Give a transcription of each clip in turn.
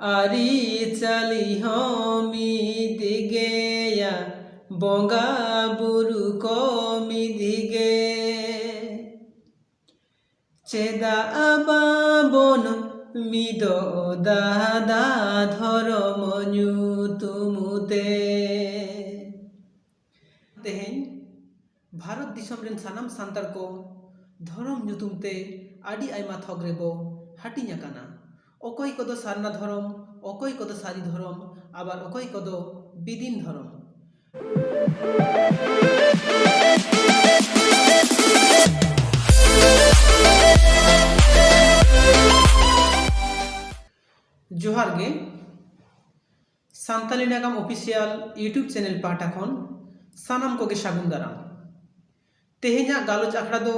ᱟᱹᱨᱤᱪᱟᱹᱞᱤ ᱦᱚᱸ ᱢᱤᱫ ᱜᱮᱭᱟ, ᱵᱚᱸᱜᱟ ᱵᱩᱨᱩ ᱠᱚ ᱢᱤᱫ ᱜᱮ᱾ ᱪᱮᱫᱟᱜ ᱵᱟᱵᱚᱱ ᱢᱤᱫᱚᱜᱼᱟ ᱫᱷᱚᱨᱚᱢ ᱧᱩᱛᱩᱢ ᱛᱮ? तेहें भारत दिसम रेन सानाम सांतार को धर्म ᱧᱩᱛᱩᱢ ᱛᱮ ᱟᱹᱰᱤ ᱟᱭᱢᱟ ᱛᱷᱚᱠ ᱨᱮᱵᱚ ᱦᱟᱹᱴᱤᱧ ᱟᱠᱟᱱᱟ। ᱚᱠᱚᱭ ᱠᱚᱫᱚ ᱥᱟᱨᱱᱟ ᱫᱷᱚᱨᱚᱢ, ᱚᱠᱚᱭ ᱠᱚᱫᱚ ᱥᱟᱹᱨᱤ ᱫᱷᱚᱨᱚᱢ, ᱟᱵᱟᱨ ᱚᱠᱚᱭ ᱠᱚᱫᱚ ᱵᱤᱫᱤᱱ ᱫᱷᱚᱨᱚᱢ। जोहार गे सान्ताली नागाम ऑफिशियल यूट्यूब चैनल पाहटा खन सानाम कोगे सागुन दाराम। तेहेña गालोच आखड़ा दो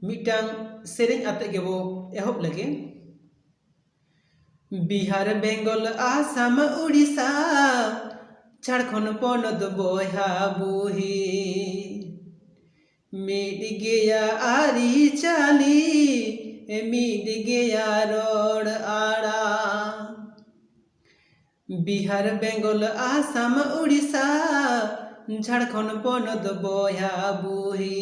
मिटांग सेरेñ आते गेबो एहब लगे। बिहार बेंगल आसाम उड़ीसा झारखंड पनत बयहा बुही मिद गेया आरिचाली मिद गेया रड़ आड़ा। बिहार बेंगल आसाम उड़ीसा झारखंड पनत बयहा बुही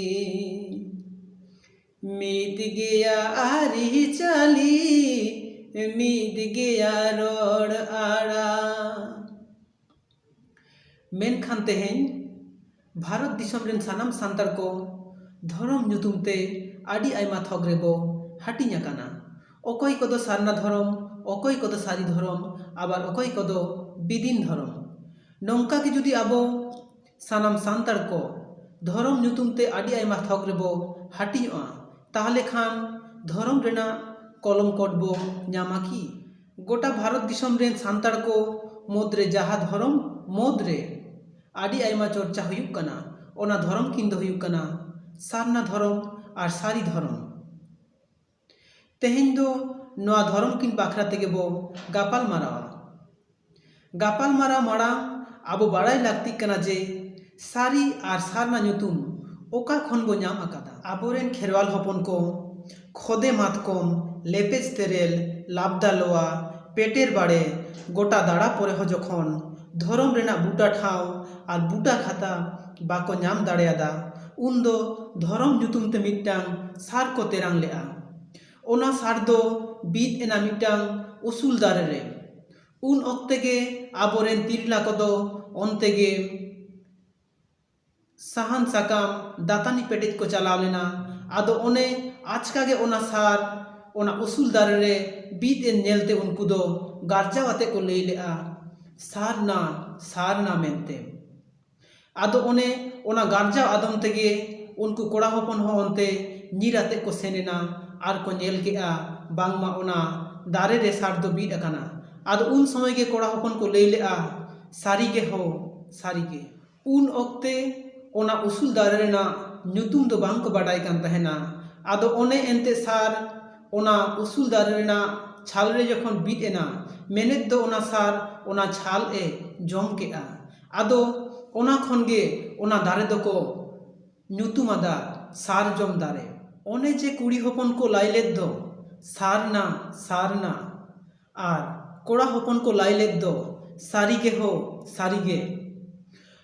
मिद गेया आरिचाली मिद गेया रड़ आड़ा। मेनखान तेहेñ भारत दिसम रेन सानाम सांतार को धर्म ᱧᱩᱛᱩᱢ ᱛᱮ ᱟᱹᱰᱤ ᱟᱭᱢᱟ ᱛᱷᱚᱠ ᱨᱮᱵᱚ ᱦᱟᱹᱴᱤᱧ ᱟᱠᱟᱱᱟ। ᱚᱠᱚᱭ ᱠᱚᱫᱚ ᱥᱟᱨᱱᱟ ᱫᱷᱚᱨᱚᱢ, ᱚᱠᱚᱭ ᱠᱚᱫᱚ ᱥᱟᱹᱨᱤ ᱫᱷᱚᱨᱚᱢ, ᱟᱵᱟᱨ ᱚᱠᱚᱭ ᱠᱚᱫᱚ ᱵᱤᱫᱤᱱ ᱫᱷᱚᱨᱚᱢ। ᱱᱚᱝᱠᱟ ᱜᱮ ᱡᱩᱫᱤ ᱟᱵᱚ सानाम सांतार को धर्म ᱧᱩᱛᱩᱢ ᱛᱮ ᱟᱹᱰᱤ ᱟᱭᱢᱟ ᱛᱷᱚᱠ ᱨᱮᱵᱚ ᱦᱟᱹᱴᱤᱧᱚᱜᱼᱟ, ᱛᱟᱦᱞᱮ ᱠᱷᱟᱱ धर्म रेना कलम कोड बो ᱧᱟᱢᱟ ᱠᱤ? गोटा भारत दिसम रेन सांतार को मुद्रे जहा धर्म मुद्रे आदि आयमा चर्चा हुयुक कना, ओना धर्म किन दो हुयुक कना सारना धर्म और सारी धर्म। तेहेñ दो नोआ धर्म किन बाखरा तेगे बो गापाल मारावा। गापाल मारा माड़ांग आबो बाड़ाय लागती कना जे सारी और सारना ᱧᱩᱛᱩᱢ ओका खन बो ᱧᱟᱢ आकादा। आबोरेन खेरवाल हपन को खोदे मातकम, लेपेज तेरेल, लाबदा लोआ, पेटेर बाड़े गोटा दाड़ा परे हो जखन धर्म रेना बूटा ठाव और बूटा खाता बाको ᱧᱟᱢ दाड़ेयादा, उन दो धर्म ᱧᱩᱛᱩᱢ ते मिटांग सार को तेरांग लेआ। ओना सार दो बीत एना मिटांग उसूल दारे रे। उन ऑक्ते गे आबोरेन तिरला को दो ओनते गे साहन साकाम दातानी पेटेज को चलाव लेना। आदो ओने आचका गे ओना सार ओना उसूल दारे रे बीत एन नेलते उनको दो गार्जाव आते को लई लेआ सारना सारना मेनते। आदो ओने ओना गार्जाव आदम तेगे उनको कोड़ा हपन हो ओनते ᱧᱤᱨ आते को सेनेना आर को नेल केआ बांगमा ओना दारे रे सार दो बीत अकाना। आदो उन समय गे कोड़ा हपन को लई लेआ सारी गे हो सारी गे। उन ऑक्ते ओना उसूल दारे रेना ᱧᱩᱛᱩᱢ दो बांग को बाडाय कान तहेना। आदो ओने एनते सार ओना उसूल दारे रेना छाल रे जखन बीत एना मेनेत दो ओना सार ओना छाल ए जम केआ। आदो ओना खन गे ओना दारे दो को ᱧᱩᱛᱩᱢ आदा सार जम दारे। ओने जे कुड़ी हपन को लाइलेत दो सारना सारना आर कोड़ा हपन को लाइलेत दो सारी गे हो सारी गे।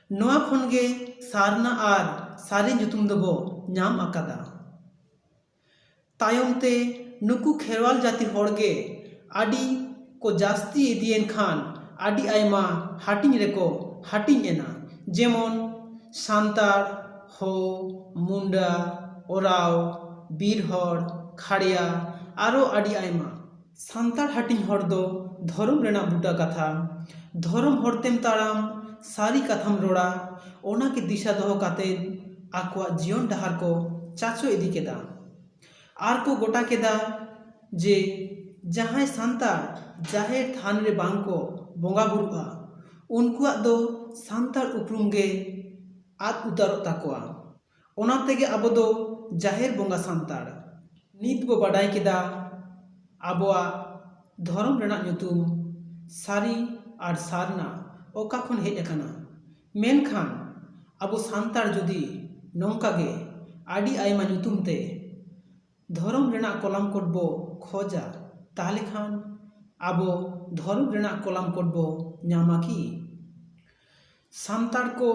नोआ खन गे सारना आर सारी ᱧᱩᱛᱩᱢ दो बो ᱧᱟᱢ आकादा। तायम ते नुकु खेरवाल जाति होड़ गे आदि को जास्ती इदियन खान आदि आयमा हाटिंग रेको हाटिंग एना। जेमन सांतार, हो, मुंडा, ओराव, बीरहड़, खाड़िया आरो आदि आयमा। सांतार हाटिंग होड़ दो धर्म रेना बूटा कथा, धर्म होड़तेम ताराम सारी कथाम रोड़ा, ओना के दिशा दोहो काते आकवा जीवन डहार को चाचो इदी केदा। आर को गोटा केदा जे जहां सांतार जाहेर थान रे बांग को बोंगा बुरुआ उनकुआ दो सांतार उपरुम गे आद उतारो ताकोआ। ओना तेगे आबो दो जाहेर बोंगा सांतार नित बो बाडाय केदा आबोआ धर्म रेना ᱧᱩᱛᱩᱢ सारी और सारना ओका खन हेज अकाना। मेनखान आबो सांतार जुदी नौका गे आदि आयमा ᱧᱩᱛᱩᱢ ते धर्म रेना कलम कोड बो खोजा ताहले खान आबो धर्म रेना कलम कोड बो ᱧᱟᱢᱟ की सान्ताड़ को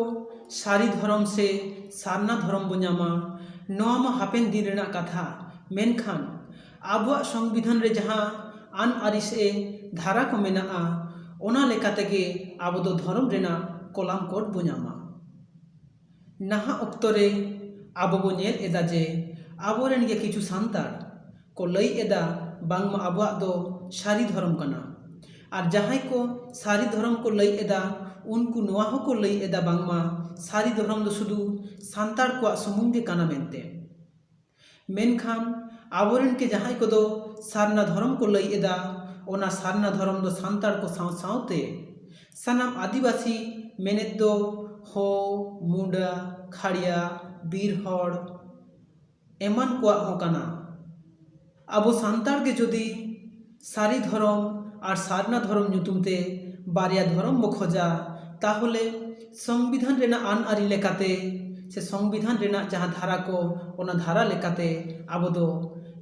सारी धर्म से सारना धर्म बो ᱧᱟᱢᱟ नोआ मा हापेन दिन रेना कथा मेनखान आबुआ संविधान रे जहां आन आरि से धारा को मेनाआ ओना लेकातेगे आबो दो धर्म रेना कलम कोड बो ᱧᱟᱢᱟ नाहा ऑक्तो रे आबो बो नेल एदा जे आबोरेन गे किछु सान्ताड़ को लई एदा बांगमा आबुआ दो सारी धर्म कना और जहां को सारी धर्म को लई एदा उनको नोआ हो को लई एदा बांगमा सारी धर्म दो सुदु सान्ताड़ को सुमुंगे कना मेनते मेनखान आबोरेन के जहां को दो सारना धर्म को लई एदा ओना सारना धर्म दो सान्ताड़ को साव सावते सनाम आदिवासी मेनेत दो हो मुंडा खाड़िया बीर हड़ एमान को हो कना आबो सान्ताड़ के जदि सारी धर्म और सारना धर्म ᱧᱩᱛᱩᱢ बारिया धर्म बो खोजा ताहले संविधान रेना आन आरि लेकाते से संविधान रेना जहां धारा को ओना धारा लेकाते आबो दो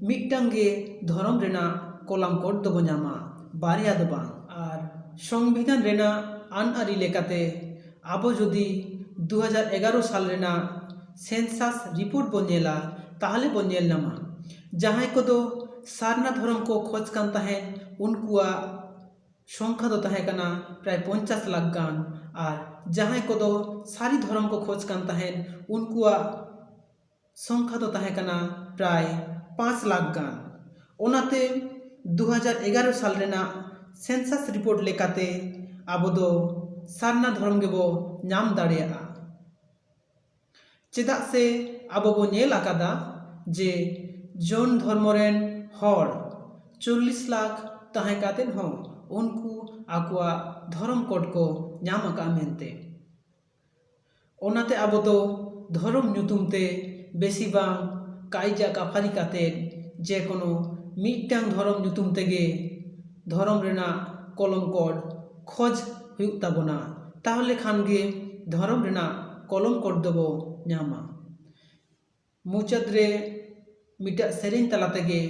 मिटटांगे धर्म रेना कलम कोड दो बो ᱧᱟᱢᱟ बारिया दो बांग और संविधान रेना आन आरि लेकाते आबो जदि 2011 साल रेना सेंसास रिपोर्ट बो नेला ताहले बो नेल नामा जहां को दो सारना धर्म को खोज कान तहेन उनकुआ संख्या दो तहे कना प्राय 50 लाख गान और जहां को दो सारी धर्म को खोज कान तहेन उनकुआ संख्या दो तहे कना प्राय 5 लाख गान ओनाते 2011 साल रेना सेंसास रिपोर्ट लेकाते आबो दो सारना धर्म गेबो नाम दाड़ेया चेदा से आबो बो नेल आकादा जे जौन धर्म रेन हड़ 40 लाख तहे कातेन हो उनको आकुआ धर्म कोड को नाम आका मेनते ओनाते आबो दो धर्म ᱧᱩᱛᱩᱢ ते बेसी बांग कायजा काफारी काते जे कोनो मिटटांग धर्म ᱧᱩᱛᱩᱢ तेगे धर्म रेना कलम कोड खोज हुयुग ताबोना ताहले खान गे धर्म रेना कलम कोड दबो ᱧᱟᱢᱟ मुचाद रे मिटा सेरेन तला तेगे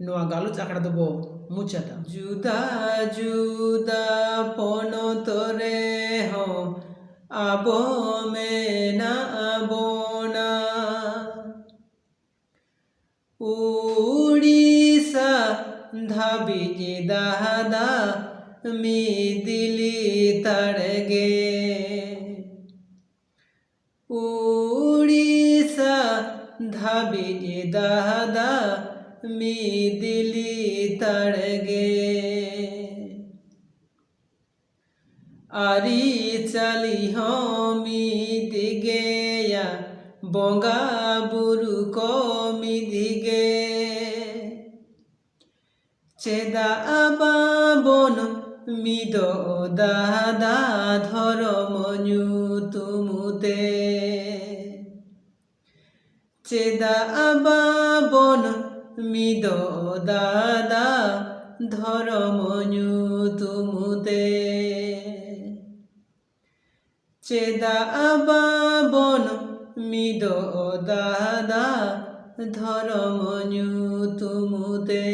नोआ गालोच आखड़ा दबो मुचादा जुदा जुदा पोनत रे हो आबो मेना आबोना उड़ीसा धाबी दादा मी दिली तड़गे उड़ीसा धाबी दादा मी दिली तड़गे आरी चली मी दिगेया बोंगा बुरु को मी दिगे चेदा बाबन मिदो दादा धर्म ᱧᱩᱛᱩᱢते चेदा बाबन मिदो दादा धर्म ᱧᱩᱛᱩᱢते चेदा बाबन मिदो दादा धर्म ᱧᱩᱛᱩᱢते